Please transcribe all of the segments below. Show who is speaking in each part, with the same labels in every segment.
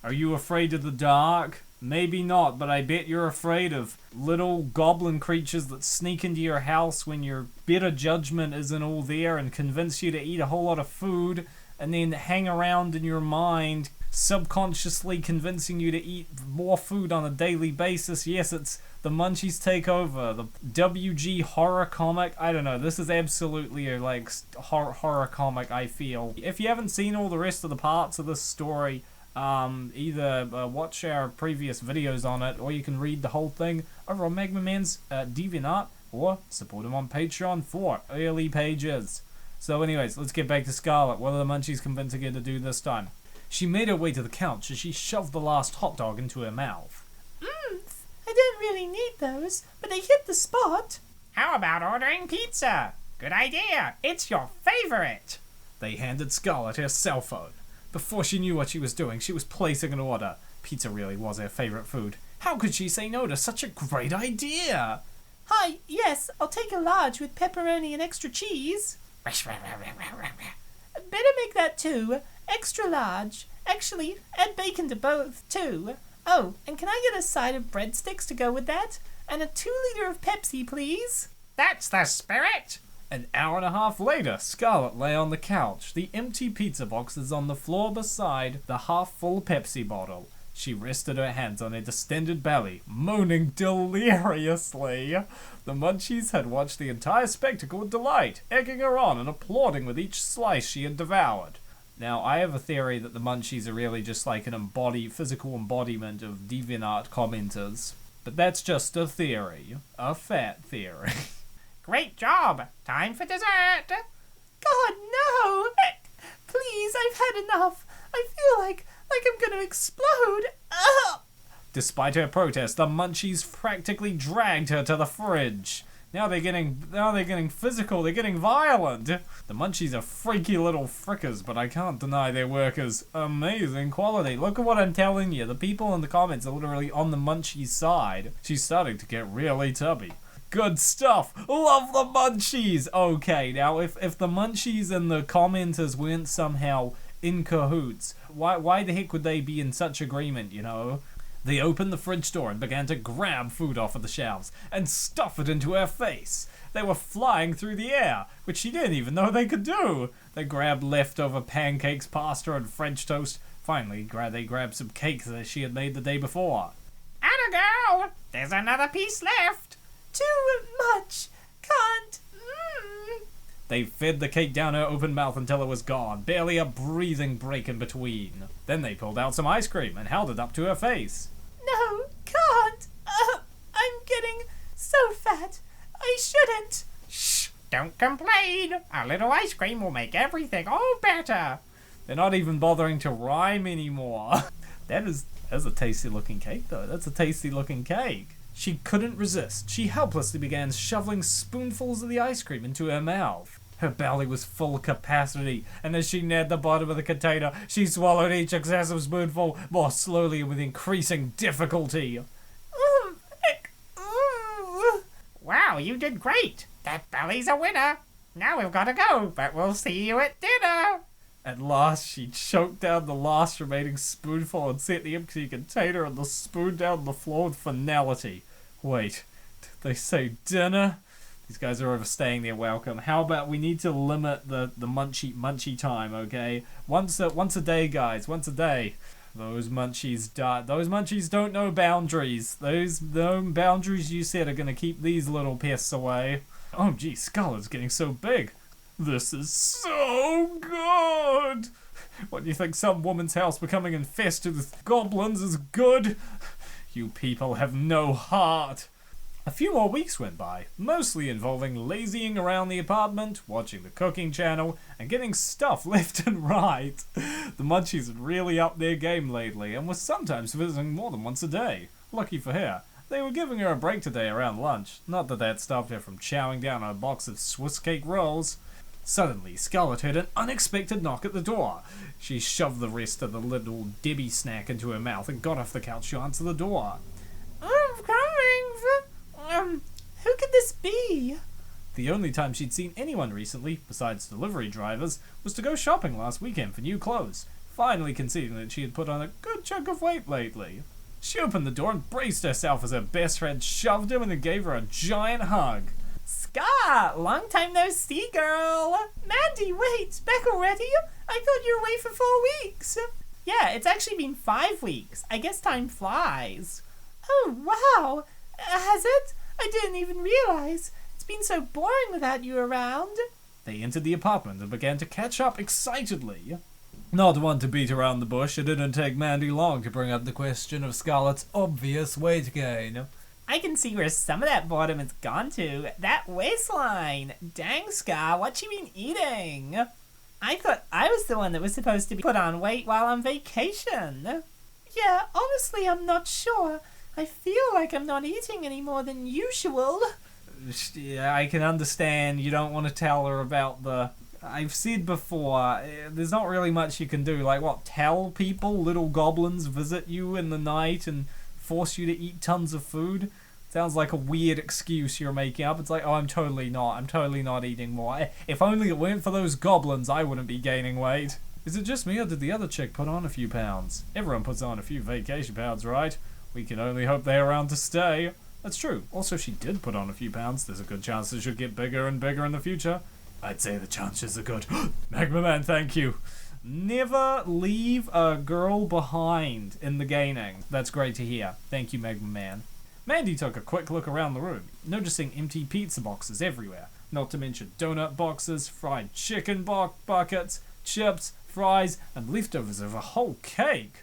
Speaker 1: Are you afraid of the dark? Maybe not, but I bet you're afraid of little goblin creatures that sneak into your house when your better judgment isn't all there and convince you to eat a whole lot of food and then hang around in your mind, subconsciously convincing you to eat more food on a daily basis. Yes, it's the Munchies take over. The WG horror comic. I don't know. This is absolutely a horror comic, I feel. If you haven't seen all the rest of the parts of this story, either watch our previous videos on it, or you can read the whole thing over on Magma Man's DeviantArt, or support him on Patreon for early pages. So anyways, let's get back to Scarlet. What are the Munchies convincing her to do this time? She made her way to the couch as she shoved the last hot dog into her mouth.
Speaker 2: I don't really need those, but they hit the spot.
Speaker 3: How about ordering pizza? Good idea. It's your favorite.
Speaker 1: They handed Scarlet her cell phone. Before she knew what she was doing, she was placing an order. Pizza really was her favorite food. How could she say no to such a great idea?
Speaker 2: Hi, yes, I'll take a large with pepperoni and extra cheese. Better make that 2. Extra large. Actually, add bacon to both, too. Oh, and can I get a side of breadsticks to go with that? And a 2 liter of Pepsi, please.
Speaker 3: That's the spirit.
Speaker 1: An hour and a half later, Scarlet lay on the couch, the empty pizza boxes on the floor beside the half-full Pepsi bottle. She rested her hands on her distended belly, moaning deliriously. The Munchies had watched the entire spectacle with delight, egging her on and applauding with each slice she had devoured. Now, I have a theory that the Munchies are really just like an physical embodiment of DeviantArt commenters. But that's just a theory. A fat theory.
Speaker 3: Great job. Time for dessert.
Speaker 2: God, no! Please, I've had enough. I feel like I'm gonna explode. Ugh.
Speaker 1: Despite her protest, the Munchies practically dragged her to the fridge. Now they're getting physical, they're getting violent. The Munchies are freaky little frickers, but I can't deny their work is amazing quality. Look at what I'm telling you. The people in the comments are literally on the Munchies' side. She's starting to get really tubby. Good stuff. Love the Munchies. Okay, now if the Munchies and the commenters weren't somehow in cahoots, why the heck would they be in such agreement, you know? They opened the fridge door and began to grab food off of the shelves and stuff it into her face. They were flying through the air, which she didn't even know they could do. They grabbed leftover pancakes, pasta, and French toast. Finally, they grabbed some cake that she had made the day before.
Speaker 3: Atta girl! There's another piece left.
Speaker 2: Too much. Can't.
Speaker 1: They fed the cake down her open mouth until it was gone, barely a breathing break in between. Then they pulled out some ice cream and held it up to her face.
Speaker 2: No, can't. I'm getting so fat. I shouldn't.
Speaker 3: Shh, don't complain. A little ice cream will make everything all better.
Speaker 1: They're not even bothering to rhyme anymore. That's a tasty looking cake though. That's a tasty looking cake. She couldn't resist. She helplessly began shoveling spoonfuls of the ice cream into her mouth. Her belly was full capacity, and as she neared the bottom of the container, she swallowed each successive spoonful more slowly and with increasing difficulty.
Speaker 3: Wow, you did great. That belly's a winner. Now we've got to go, but we'll see you at dinner.
Speaker 1: At last, she choked down the last remaining spoonful and set the empty container and the spoon down on the floor with finality. Wait, did they say dinner? These guys are overstaying their welcome. How about we need to limit the munchy time, okay? Once a day, guys. Once a day. Those munchies don't know boundaries. Those boundaries you said are gonna keep these little pests away. Oh gee, Scarlet's getting so big. This is so good! What, do you think some woman's house becoming infested with goblins is good? You people have no heart. A few more weeks went by, mostly involving lazying around the apartment, watching the cooking channel, and getting stuff left and right. The Munchies had really upped their game lately, and were sometimes visiting more than once a day. Lucky for her, they were giving her a break today around lunch, not that that stopped her from chowing down on a box of Swiss cake rolls. Suddenly, Scarlet heard an unexpected knock at the door. She shoved the rest of the little Debbie snack into her mouth and got off the couch to answer the door.
Speaker 2: I'm coming. Who could this be?
Speaker 1: The only time she'd seen anyone recently, besides delivery drivers, was to go shopping last weekend for new clothes. finally conceding that she had put on a good chunk of weight lately. She opened the door and braced herself as her best friend shoved him and gave her a giant hug.
Speaker 2: Scott, long time no see, girl. Mandy, wait, back already? I thought you were away for 4 weeks. Yeah, it's actually been 5 weeks. I guess time flies. Oh, wow. Has it? I didn't even realize. It's been so boring without you around.
Speaker 1: They entered the apartment and began to catch up excitedly. Not one to beat around the bush, it didn't take Mandy long to bring up the question of Scarlet's obvious weight gain.
Speaker 2: I can see where some of that boredom has gone to. That waistline. Dang, Scar, what you been eating? I thought I was the one that was supposed to be put on weight while on vacation. Yeah, honestly, I'm not sure. I feel like I'm not eating any more than usual.
Speaker 1: Yeah, I can understand you don't want to tell her about the... I've said before, there's not really much you can do. Like, what, tell people little goblins visit you in the night and force you to eat tons of food? Sounds like a weird excuse you're making up. It's like, oh, I'm totally not eating more. If only it weren't for those goblins, I wouldn't be gaining weight. Is it just me, or did the other chick put on a few pounds? Everyone puts on a few vacation pounds, right? We can only hope they're around to stay. That's true. Also, she did put on a few pounds. There's a good chance it should get bigger and bigger in the future. I'd say the chances are good. Magma Man, thank you. Never leave a girl behind in the gaining. That's great to hear. Thank you, Magma Man. Mandy took a quick look around the room, noticing empty pizza boxes everywhere. Not to mention donut boxes, fried chicken buckets, chips, fries, and leftovers of a whole cake.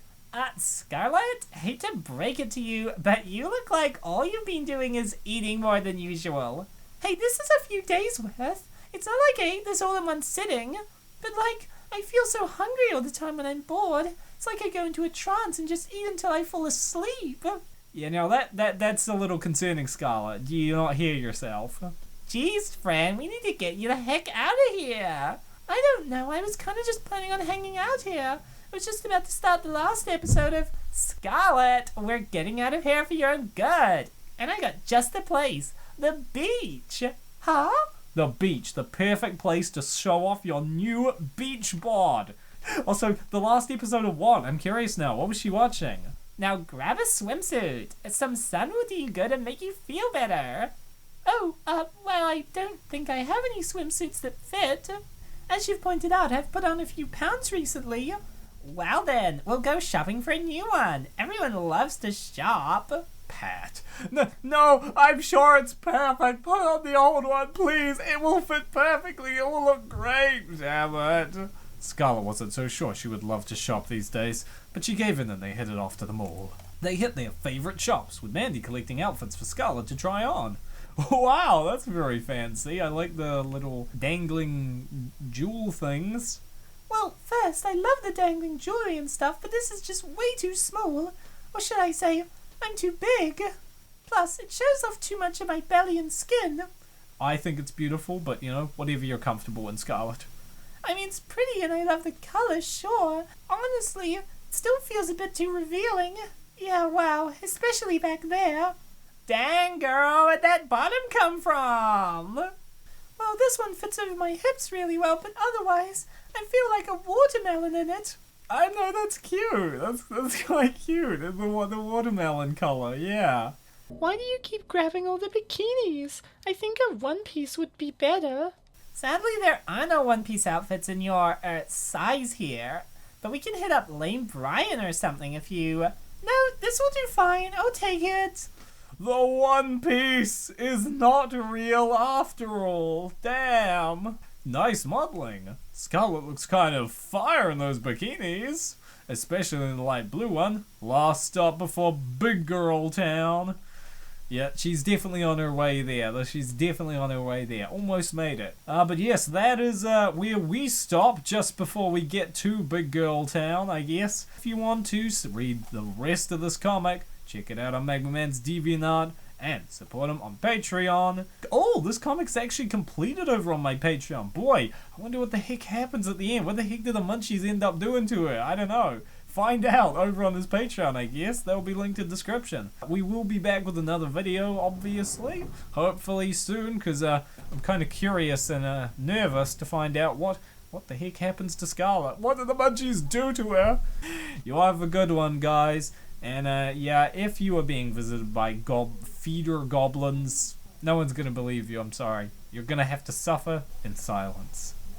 Speaker 2: Scarlet, hate to break it to you, but you look like all you've been doing is eating more than usual. Hey, this is a few days worth. It's not like I ate this all in one sitting, but like, I feel so hungry all the time when I'm bored. It's like I go into a trance and just eat until I fall asleep.
Speaker 1: Yeah, now that's a little concerning, Scarlet. Do you not hear yourself?
Speaker 2: Jeez, friend, we need to get you the heck out of here. I don't know, I was kind of just planning on hanging out here. I was just about to start the last episode of Scarlet, we're getting out of here for your own good. And I got just the place, the beach. Huh?
Speaker 1: The beach, the perfect place to show off your new beach bod. Also, the last episode of what? I'm curious now. What was she watching?
Speaker 2: Now grab a swimsuit. Some sun will do you good and make you feel better. Oh, well, I don't think I have any swimsuits that fit. As you've pointed out, I've put on a few pounds recently. Well then, we'll go shopping for a new one. Everyone loves to shop.
Speaker 1: Pat. No, I'm sure it's perfect. Put on the old one, please. It will fit perfectly. It will look great. Damn it. Scarlet wasn't so sure she would love to shop these days, but she gave in and they headed off to the mall. They hit their favourite shops, with Mandy collecting outfits for Scarlet to try on. Wow, that's very fancy. I like the little dangling jewel things.
Speaker 2: Well, first, I love the dangling jewelry and stuff, but this is just way too small. Or should I say, I'm too big. Plus, it shows off too much of my belly and skin.
Speaker 1: I think it's beautiful, but, you know, whatever you're comfortable in, Scarlet.
Speaker 2: I mean, it's pretty and I love the color, sure. Honestly, it still feels a bit too revealing. Yeah, wow, especially back there. Dang, girl, where'd that bottom come from? Well, this one fits over my hips really well, but otherwise, I feel like a watermelon in it.
Speaker 1: I know, that's cute. That's quite cute. The watermelon color, yeah.
Speaker 2: Why do you keep grabbing all the bikinis? I think a one-piece would be better. Sadly, there are no one-piece outfits in your size here, but we can hit up Lane Bryant or something if you... No, this will do fine. I'll take it.
Speaker 1: The One Piece is not real after all. Damn. Nice modeling. Scarlet looks kind of fire in those bikinis, especially in the light blue one. Last stop before Big Girl Town. Yeah, she's definitely on her way there. Almost made it. But yes, that is where we stop just before we get to Big Girl Town, I guess. If you want to read the rest of this comic, check it out on Magma Man's DeviantArt and support him on Patreon. Oh, this comic's actually completed over on my Patreon. Boy, I wonder what the heck happens at the end. What the heck did the Munchies end up doing to her? I don't know. Find out over on his Patreon, I guess. That'll be linked in the description. We will be back with another video, obviously. Hopefully soon, because I'm kind of curious and nervous to find out what What the heck happens to Scarlet? What did the Munchies do to her? You have a good one, guys. And yeah, if you are being visited by feeder goblins, no one's gonna believe you, I'm sorry. You're gonna have to suffer in silence.